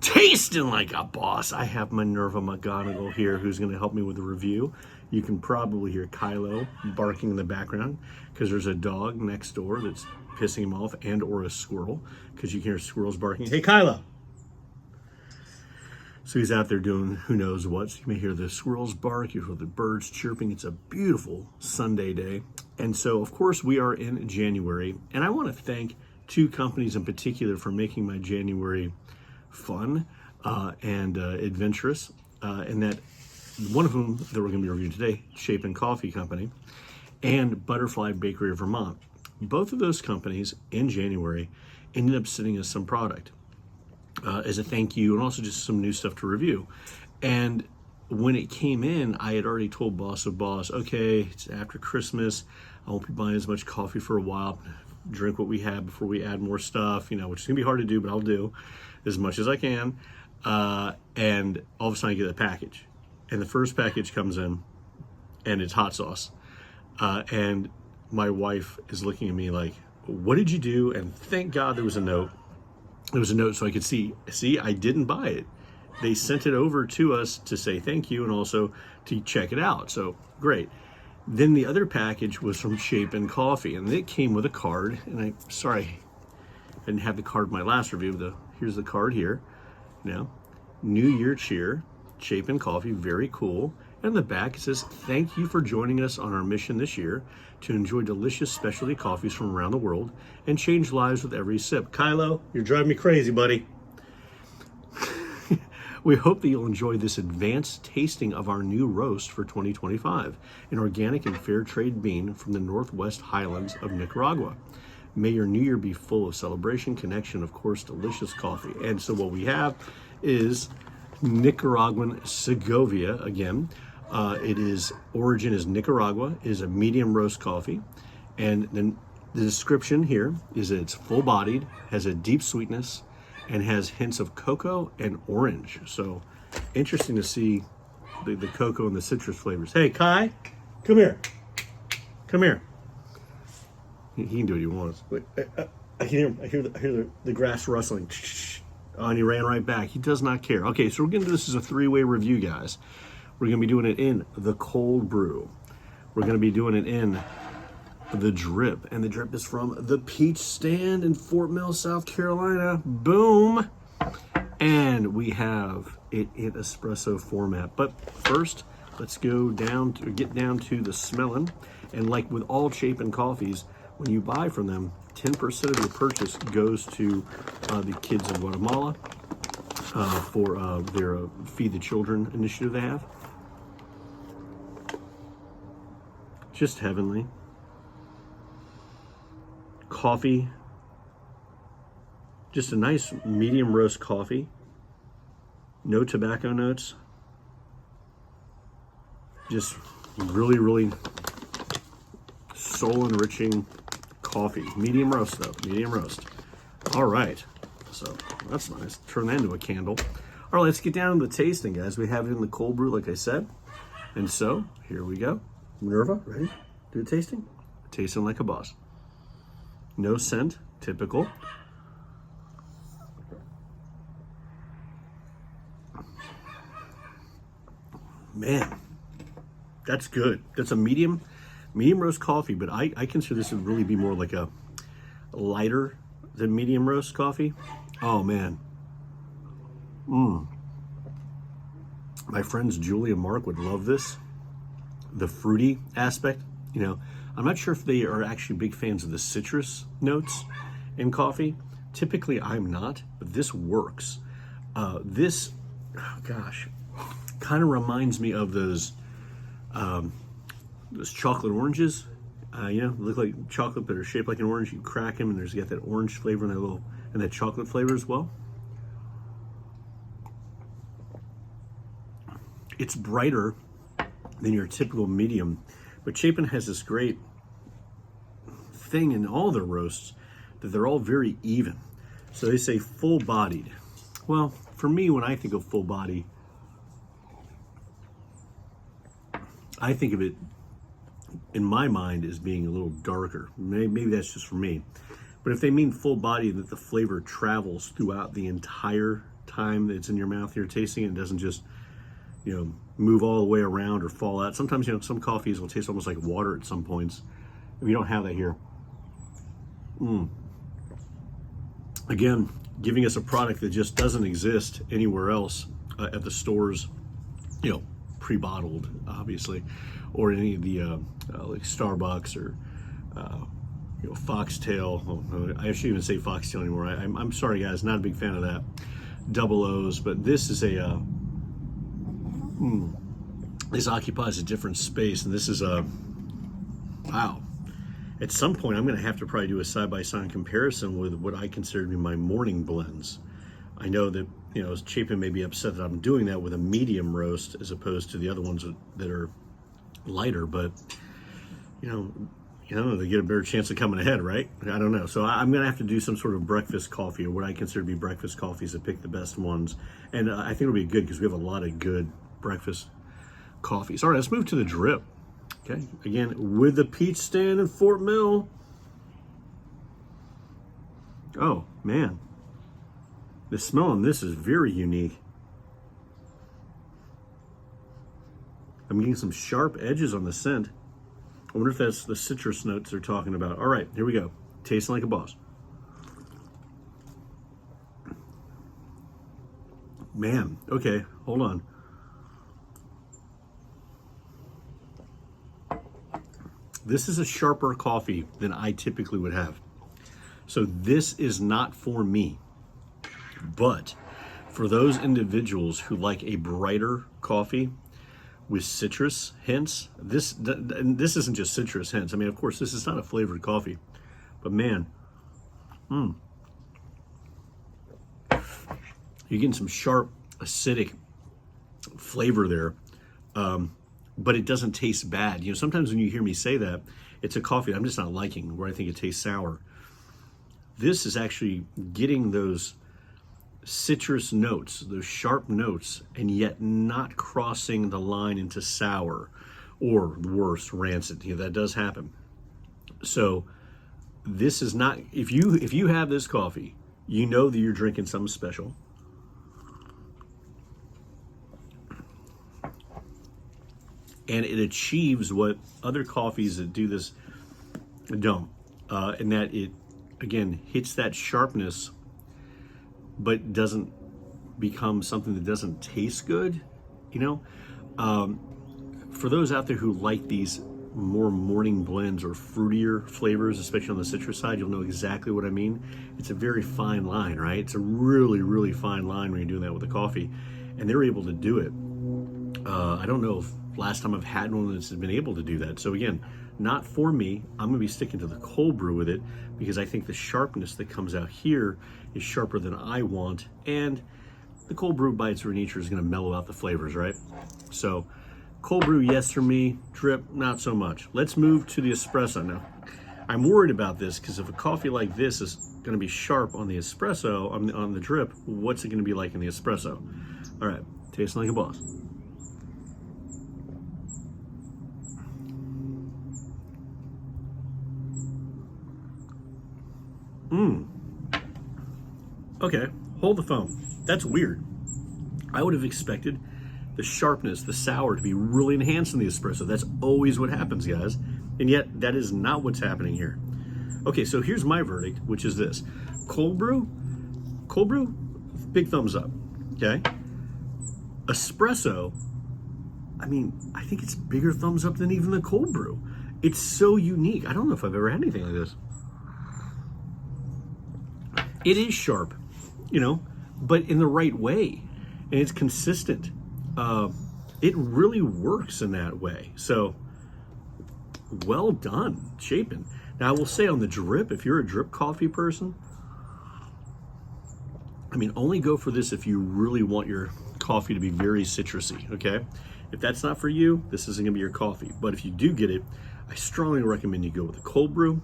Tasting like a boss. I have Minerva McGonagall here who's going to help me with the review. You can probably hear Kylo barking in the background because there's a dog next door that's pissing him off, and or a squirrel, because you can hear squirrels barking. Hey, Kylo! So he's out there doing who knows what. So you may hear the squirrels bark, you hear the birds chirping. It's a beautiful Sunday day. And so, of course, we are in January. And I want to thank two companies in particular for making my January fun and adventurous. And that one of whom that we're going to be reviewing today, Chapin Coffee Company, and Butterfly Bakery of Vermont. Both of those companies in January ended up sending us some product as a thank you, and also just some new stuff to review. And when it came in, I had already told Boss of Boss, okay, it's after Christmas. I won't be buying as much coffee for a while. Drink what we have before we add more stuff, you know, which is gonna be hard to do, but I'll do as much as I can. And all of a sudden I get a package. And the first package comes in, and it's hot sauce. And my wife is looking at me like, what did you do? And thank God there was a note. There was a note so I could see, I didn't buy it. They sent it over to us to say thank you and also to check it out. So great. Then the other package was from Chapin Coffee, and it came with a card. And sorry, I didn't have the card in my last review. Here's the card here. You know, New Year cheer, Chapin Coffee, very cool. And in the back it says, thank you for joining us on our mission this year to enjoy delicious specialty coffees from around the world and change lives with every sip. Kylo, you're driving me crazy, buddy. We hope that you'll enjoy this advanced tasting of our new roast for 2025, an organic and fair trade bean from the Northwest Highlands of Nicaragua. May your new year be full of celebration, connection, of course, delicious coffee. And so what we have is Nicaraguan Segovia again. Origin is Nicaragua, is a medium roast coffee. And then the description here is that it's full-bodied, has a deep sweetness, and has hints of cocoa and orange. So interesting to see the cocoa and the citrus flavors. Hey, Kai, come here. Come here. He can do what he wants. Wait, I hear the grass rustling. Oh, and he ran right back. He does not care. Okay, so we're going to do this as a three-way review, guys. We're going to be doing it in the cold brew. We're going to be doing it in the drip. And the drip is from the Peach Stand in Fort Mill, South Carolina. Boom. And we have it in espresso format. But first, let's get down to the smelling. And like with all Chapin coffees, when you buy from them, 10% of your purchase goes to the kids of Guatemala for their Feed the Children initiative they have. Just heavenly. Coffee, just a nice medium roast coffee. No tobacco notes. Just really, really soul enriching coffee. Medium roast though, medium roast. All right, so that's nice. Turn that into a candle. All right, let's get down to the tasting, guys. We have it in the cold brew, like I said. And so, here we go. Minerva, ready? Do the tasting? Tasting like a boss. No scent, typical. Man, that's good. That's a medium roast coffee, but I consider this to really be more like a lighter than medium roast coffee. Oh man. My friends Julie and Mark would love this. The fruity aspect, you know, I'm not sure if they are actually big fans of the citrus notes in coffee. Typically I'm not, but this works. This, oh gosh, kind of reminds me of those chocolate oranges. You know, look like chocolate but are shaped like an orange. You crack them and there's got that orange flavor and that chocolate flavor as well. It's brighter than your typical medium, but Chapin has this great thing in all their roasts that they're all very even. So they say full-bodied. Well, for me, when I think of full body, I think of it in my mind as being a little darker. Maybe that's just for me. But if they mean full body, that the flavor travels throughout the entire time that it's in your mouth, you're tasting it. It doesn't just, you know, move all the way around or fall out. Sometimes, you know, some coffees will taste almost like water at some points. We don't have that here. Again, giving us a product that just doesn't exist anywhere else at the stores, you know, pre-bottled, obviously, or any of the like Starbucks or you know, Foxtail. Oh, I shouldn't even say Foxtail anymore. I'm sorry, guys, not a big fan of that. Double O's, but this is a this occupies a different space, and this is a wow. At some point, I'm going to have to probably do a side-by-side comparison with what I consider to be my morning blends. I know that, you know, Chapin may be upset that I'm doing that with a medium roast as opposed to the other ones that are lighter, but you know, they get a better chance of coming ahead, right? I don't know. So I'm going to have to do some sort of breakfast coffee, or what I consider to be breakfast coffees, to pick the best ones. And I think it'll be good because we have a lot of good breakfast coffees. All right, let's move to the drip. Okay, again, with the peach stand in Fort Mill. Oh, man. The smell on this is very unique. I'm getting some sharp edges on the scent. I wonder if that's the citrus notes they're talking about. All right, here we go. Tasting like a boss. Man, okay, hold on. This is a sharper coffee than I typically would have. So this is not for me. But for those individuals who like a brighter coffee with citrus hints, this isn't just citrus hints. I mean, of course, this is not a flavored coffee. But man, you're getting some sharp, acidic flavor there. But it doesn't taste bad. You know, sometimes when you hear me say that, it's a coffee I'm just not liking, where I think it tastes sour. This is actually getting those citrus notes, those sharp notes, and yet not crossing the line into sour or worse, rancid. You know, that does happen. So this is not, if you have this coffee, you know that you're drinking something special. And it achieves what other coffees that do this don't. And that it, again, hits that sharpness, but doesn't become something that doesn't taste good, you know? For those out there who like these more morning blends or fruitier flavors, especially on the citrus side, you'll know exactly what I mean. It's a very fine line, right? It's a really, really fine line when you're doing that with a coffee. And they're able to do it. I don't know if last time I've had one that's been able to do that. So again, not for me. I'm going to be sticking to the cold brew with it because I think the sharpness that comes out here is sharper than I want. And the cold brew by its very nature is going to mellow out the flavors, right? So cold brew, yes for me. Drip, not so much. Let's move to the espresso now. I'm worried about this because if a coffee like this is going to be sharp on the espresso, on the drip, what's it going to be like in the espresso? All right, tasting like a boss. Okay, hold the phone. That's weird. I would have expected the sharpness, the sour to be really enhanced in the espresso. That's always what happens, guys. And yet, that is not what's happening here. Okay, so here's my verdict, which is this. Cold brew, big thumbs up, okay? Espresso, I mean, I think it's bigger thumbs up than even the cold brew. It's so unique. I don't know if I've ever had anything like this. It is sharp, you know, but in the right way. And it's consistent. It really works in that way. So, well done, Chapin. Now, I will say on the drip, if you're a drip coffee person, I mean, only go for this if you really want your coffee to be very citrusy, okay? If that's not for you, this isn't gonna be your coffee. But if you do get it, I strongly recommend you go with a cold brew.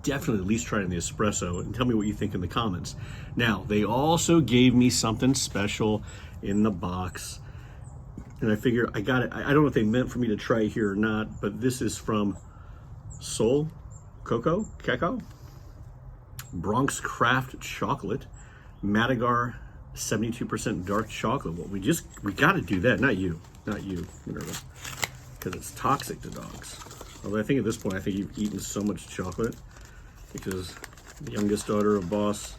Definitely at least try it in the espresso and tell me what you think in the comments. Now, they also gave me something special in the box. And I figure I got it. I don't know if they meant for me to try it here or not, but this is from Sol Coco, Bronx Craft Chocolate, Madagascar 72% dark chocolate. Well, we got to do that. Not you, Minerva, because it's toxic to dogs. Although I think at this point, I think you've eaten so much chocolate because the youngest daughter of Boss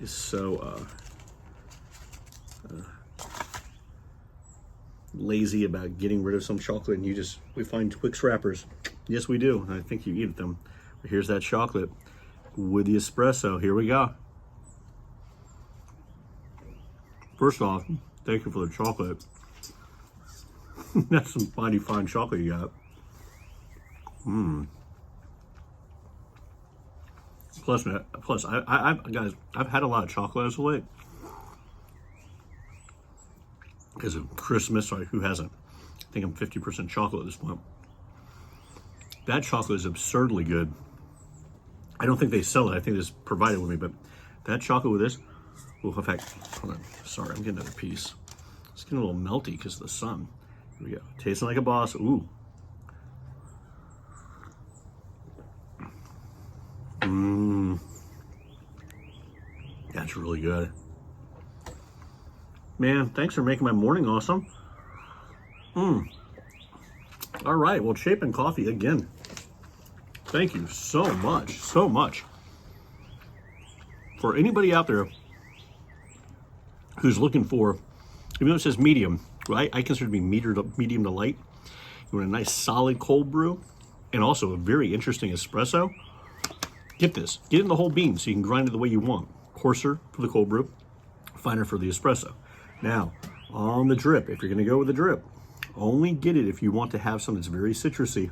is so lazy about getting rid of some chocolate, and we find Twix wrappers. Yes, we do. I think you eat them. But here's that chocolate with the espresso. Here we go. First off, thank you for the chocolate. That's some mighty fine chocolate you got. Plus, guys, I've had a lot of chocolate as of late. Because of Christmas, sorry, who hasn't? I think I'm 50% chocolate at this point. That chocolate is absurdly good. I don't think they sell it. I think it's provided with me, but that chocolate with this, well, in fact, hold on. Sorry, I'm getting another piece. It's getting a little melty because of the sun. Here we go. Tasting like a boss. Ooh. That's really good. Man, thanks for making my morning awesome. All right, well, Chapin coffee again. Thank you so much, so much. For anybody out there who's looking for, even though it says medium, well, I consider it to be medium to light. You want a nice solid cold brew and also a very interesting espresso. Get this, get in the whole bean so you can grind it the way you want. Coarser for the cold brew, finer for the espresso. Now, on the drip, if you're gonna go with the drip, only get it if you want to have something that's very citrusy.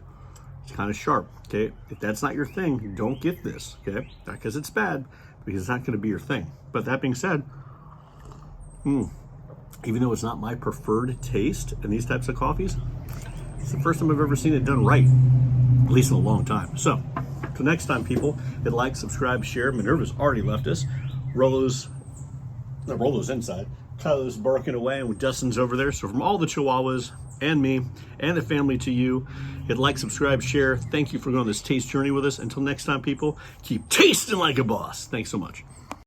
It's kind of sharp, okay? If that's not your thing, don't get this, okay? Not because it's bad, because it's not gonna be your thing. But that being said, even though it's not my preferred taste in these types of coffees, it's the first time I've ever seen it done right, at least in a long time. So, till next time, people, hit like, subscribe, share. Minerva's already left us. Rollo's inside. Kylo's barking away, and Dustin's over there. So from all the Chihuahuas and me and the family to you, hit like, subscribe, share. Thank you for going on this taste journey with us. Until next time, people, keep tasting like a boss. Thanks so much.